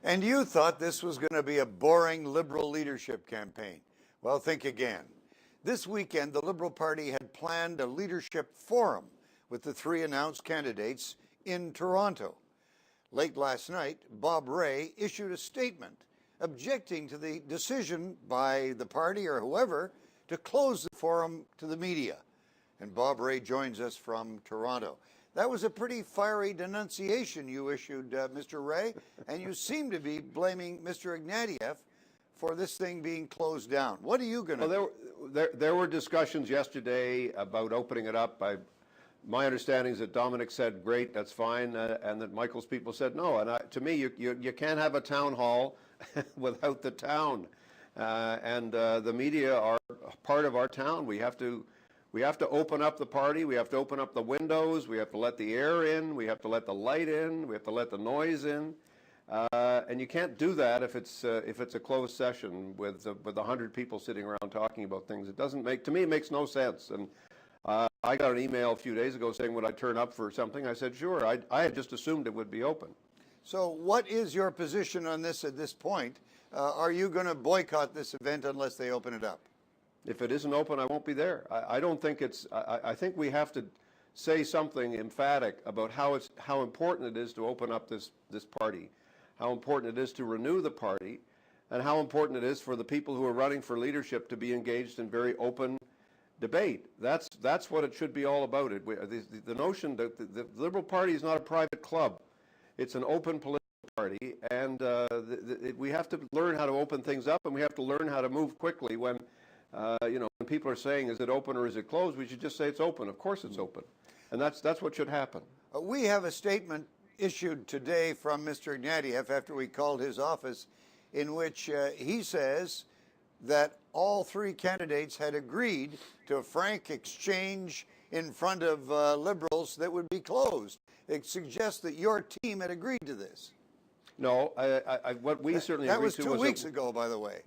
And you thought this was going to be a boring Liberal leadership campaign. Well, think again. This weekend, the Liberal Party had planned a leadership forum with the three announced candidates in Toronto. Late last night, Bob Rae issued a statement objecting to the decision by the party or whoever to close the forum to the media. And Bob Rae joins us from Toronto. That was a pretty fiery denunciation you issued, Mr. Rae, and you seem to be blaming Mr. Ignatieff for this thing being closed down. What are you going to do? There were discussions yesterday about opening it up. My understanding is that Dominic said, great, that's fine, and that Michael's people said no. And to me, you can't have a town hall without the town. The media are part of our town. We have to open up the party. We have to open up the windows. We have to let the air in. We have to let the light in. We have to let the noise in. And you can't do that if it's a closed session with 100 people sitting around talking about things. It doesn't make, to me, it makes no sense. And I got an email a few days ago saying, would I turn up for something? I said, sure. I had just assumed it would be open. So what is your position on this at this point? Are you going to boycott this event unless they open it up? If it isn't open, I won't be there. I don't think it's, I think we have to say something emphatic about how important it is to open up this party, how important it is to renew the party, and how important it is for the people who are running for leadership to be engaged in very open debate. That's what it should be all about. The notion that the Liberal Party is not a private club. It's an open political party, and we have to learn how to open things up, and we have to learn how to move quickly when when people are saying, is it open or is it closed? We should just say it's open. Of course it's open. And that's what should happen. We have a statement issued today from Mr. Ignatieff after we called his office in which he says that all three candidates had agreed to a frank exchange in front of Liberals that would be closed. It suggests that your team had agreed to this. No, what we certainly agreed to was... That was 2 weeks ago, by the way.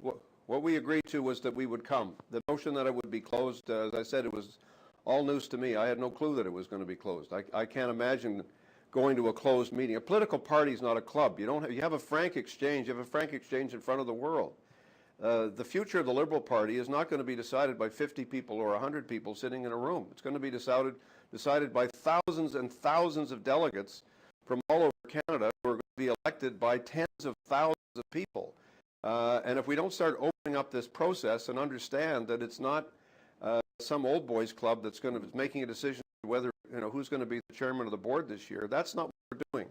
What we agreed to was that we would come. The notion that it would be closed, as I said, it was all news to me. I had no clue that it was going to be closed. I can't imagine going to a closed meeting. A political party is not a club. You have a frank exchange. You have a frank exchange in front of the world. The future of the Liberal Party is not going to be decided by 50 people or 100 people sitting in a room. It's going to be decided by thousands and thousands of delegates from all over Canada who are going to be elected by tens of thousands of people. And if we don't start opening up this process and understand that it's not some old boys club that's going to be making a decision whether who's going to be the chairman of the board this year, that's not what we're doing.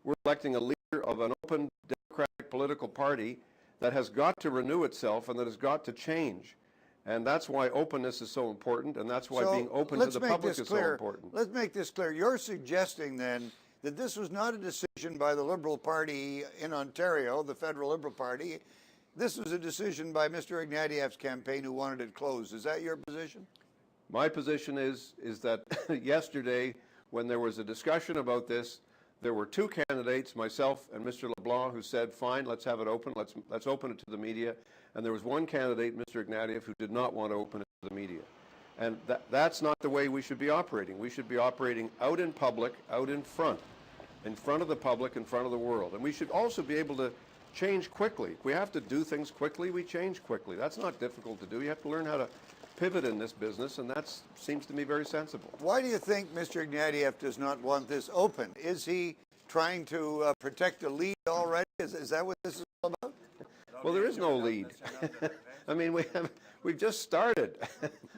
We're electing a leader of an open democratic political party that has got to renew itself and that has got to change. And that's why openness is so important, and that's why being open to the public is so important. Let's make this clear. You're suggesting then that this was not a decision by the Liberal Party in Ontario, the federal Liberal Party. This was a decision by Mr. Ignatieff's campaign who wanted it closed. Is that your position? My position is that yesterday, when there was a discussion about this, there were two candidates, myself and Mr. LeBlanc, who said, fine, let's have it open, let's open it to the media. And there was one candidate, Mr. Ignatieff, who did not want to open it to the media. And that's not the way we should be operating. We should be operating out in public, out in front of the public, in front of the world. And we should also be able to change quickly. If we have to do things quickly, we change quickly. That's not difficult to do. You have to learn how to pivot in this business, and that seems to me very sensible. Why do you think Mr. Ignatieff does not want this open? Is he trying to protect a lead already? Is that what this is all about? Well, there is no lead. I mean, we've just started.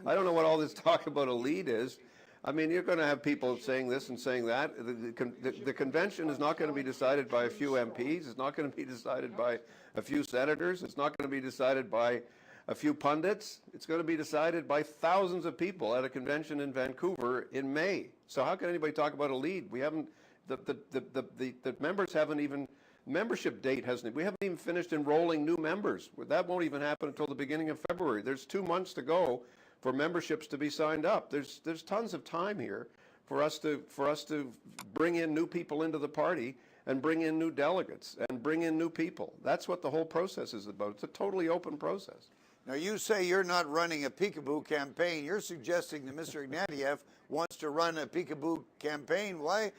I don't know what all this talk about a lead is. I mean, you're going to have people saying this and saying that. The convention is not going to be decided by a few MPs. It's not going to be decided by a few senators. It's not going to be decided by a few pundits. It's going to be decided by thousands of people at a convention in Vancouver in May. So how can anybody talk about a lead? We haven't, the members haven't even, membership date hasn't, we haven't even finished enrolling new members. That won't even happen until the beginning of February. There's 2 months to go for memberships to be signed up. There's tons of time here for us to bring in new people into the party and bring in new delegates and bring in new people. That's what the whole process is about. It's a totally open process. Now, you say you're not running a peekaboo campaign. You're suggesting that Mr. Ignatieff wants to run a peekaboo campaign. Why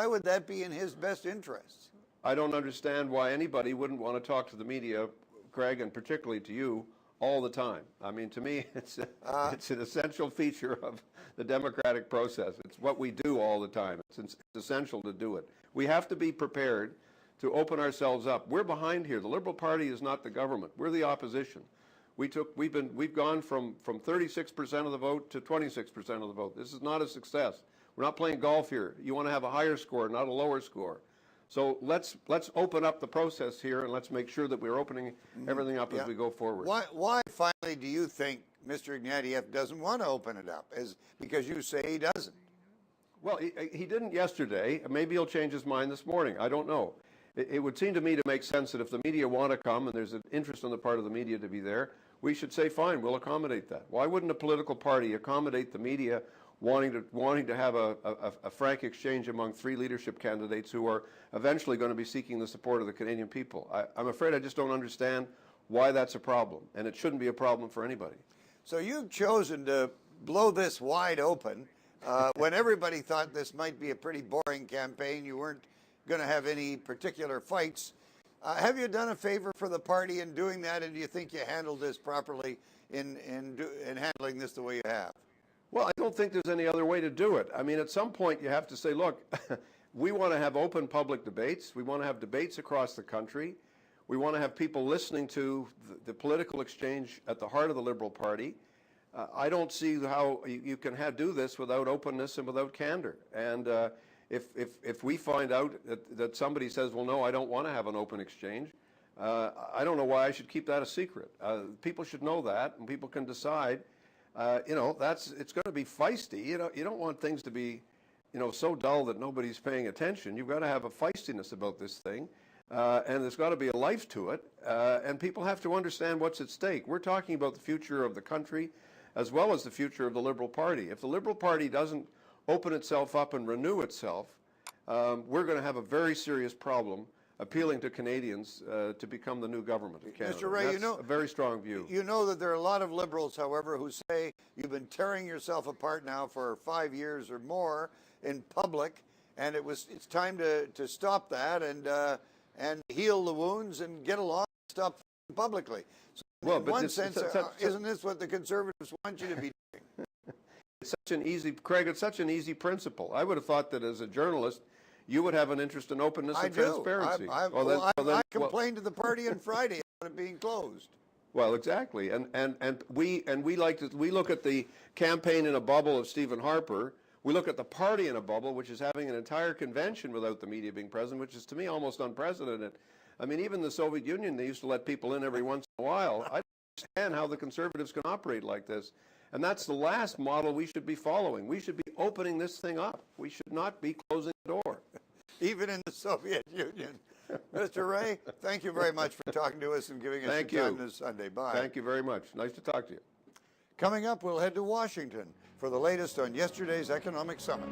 would that be in his best interests? I don't understand why anybody wouldn't want to talk to the media, Craig, and particularly to you, all the time. I mean, to me, it's an essential feature of the democratic process. It's what we do all the time. It's essential to do it. We have to be prepared to open ourselves up. We're behind here. The Liberal Party is not the government. We're the opposition. We've gone from 36% of the vote to 26% of the vote. This is not a success. We're not playing golf here. You want to have a higher score, not a lower score. So let's open up the process here, and let's make sure that we're opening everything up as we go forward. Why finally do you think Mr. Ignatieff doesn't want to open it up? Because you say he doesn't. Well, he didn't yesterday. Maybe he'll change his mind this morning. I don't know. It would seem to me to make sense that if the media want to come and there's an interest on the part of the media to be there, we should say, fine, we'll accommodate that. Why wouldn't a political party accommodate the media wanting to have a frank exchange among three leadership candidates who are eventually going to be seeking the support of the Canadian people? I'm afraid I just don't understand why that's a problem, and it shouldn't be a problem for anybody. So you've chosen to blow this wide open when everybody thought this might be a pretty boring campaign. You weren't going to have any particular fights. Have you done a favor for the party in doing that, and do you think you handled this properly in handling this the way you have? Well, I don't think there's any other way to do it. I mean, at some point you have to say, look, we want to have open public debates. We want to have debates across the country. We want to have people listening to the political exchange at the heart of the Liberal Party. I don't see how you can do this without openness and without candor. And if we find out that somebody says, well, no, I don't want to have an open exchange, I don't know why I should keep that a secret. People should know that, and people can decide. It's going to be feisty. You don't want things to be, so dull that nobody's paying attention. You've got to have a feistiness about this thing, and there's got to be a life to it, and people have to understand what's at stake. We're talking about the future of the country as well as the future of the Liberal Party. If the Liberal Party doesn't open itself up and renew itself, we're going to have a very serious problem appealing to Canadians to become the new government of Canada. Mr. Ray, that's a very strong view. You know that there are a lot of Liberals, however, who say you've been tearing yourself apart now for 5 years or more in public, and it's time to stop that and heal the wounds and get along and stop publicly. So well, in one sense, isn't this what the Conservatives want you to be doing? It's such an easy principle. I would have thought that as a journalist, you would have an interest in openness and transparency. I complained to the party on Friday about it being closed. Well, exactly, and we look at the campaign in a bubble of Stephen Harper. We look at the party in a bubble, which is having an entire convention without the media being present, which is to me almost unprecedented. I mean, even the Soviet Union, they used to let people in every once in a while. I don't understand how the Conservatives can operate like this. And that's the last model we should be following. We should be opening this thing up. We should not be closing the door. Even in the Soviet Union. Mr. Ray, thank you very much for talking to us and giving us your time this Sunday. Bye. Thank you very much. Nice to talk to you. Coming up, we'll head to Washington for the latest on yesterday's economic summit.